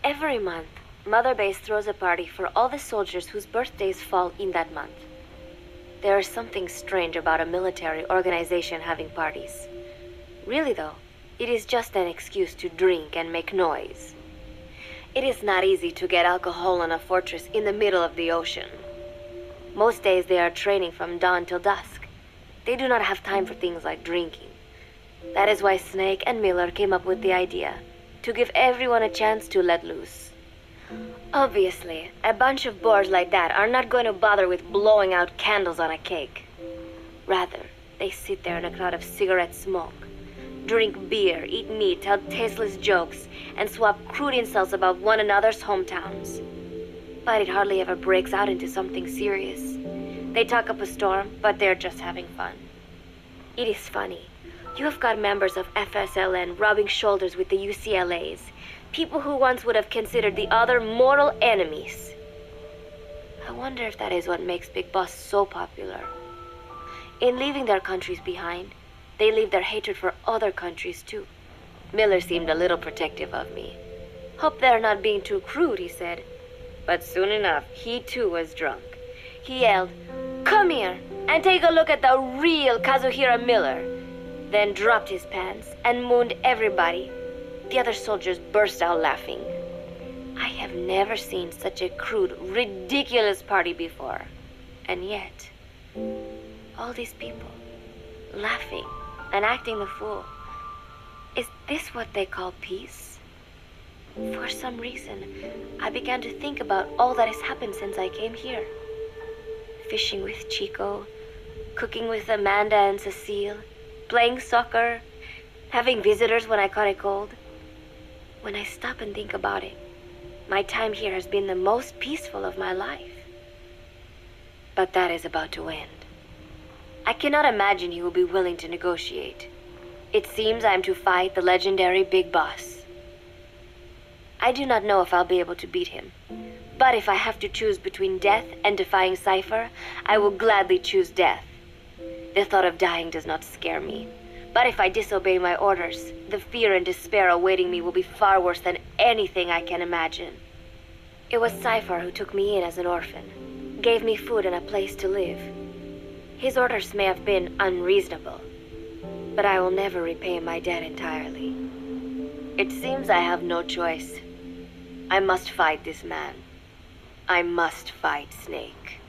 Every month, Mother Base throws a party for all the soldiers whose birthdays fall in that month. There is something strange about a military organization having parties. Really though, it is just an excuse to drink and make noise. It is not easy to get alcohol on a fortress in the middle of the ocean. Most days they are training from dawn till dusk. They do not have time for things like drinking. That is why Snake and Miller came up with the idea, to give everyone a chance to let loose. Obviously, a bunch of boors like that are not going to bother with blowing out candles on a cake. Rather, they sit there in a cloud of cigarette smoke, drink beer, eat meat, tell tasteless jokes, and swap crude insults about one another's hometowns. But it hardly ever breaks out into something serious. They talk up a storm, but they're just having fun. It is funny. You have got members of FSLN rubbing shoulders with the UCLAs, people who once would have considered the other mortal enemies. I wonder if that is what makes Big Boss so popular. In leaving their countries behind, they leave their hatred for other countries too. Miller seemed a little protective of me. Hope they're not being too crude, he said. But soon enough, he too was drunk. He yelled, "Come here and take a look at the real Kazuhira Miller," then dropped his pants and mooned everybody. The other soldiers burst out laughing. I have never seen such a crude, ridiculous party before. And yet, all these people, laughing and acting the fool. Is this what they call peace? For some reason, I began to think about all that has happened since I came here. Fishing with Chico, cooking with Amanda and Cecile, playing soccer, having visitors when I caught a cold. When I stop and think about it, my time here has been the most peaceful of my life. But that is about to end. I cannot imagine he will be willing to negotiate. It seems I am to fight the legendary Big Boss. I do not know if I'll be able to beat him. But if I have to choose between death and defying Cypher, I will gladly choose death. The thought of dying does not scare me. But if I disobey my orders, the fear and despair awaiting me will be far worse than anything I can imagine. It was Cypher who took me in as an orphan, gave me food and a place to live. His orders may have been unreasonable, but I will never repay my debt entirely. It seems I have no choice. I must fight this man. I must fight Snake.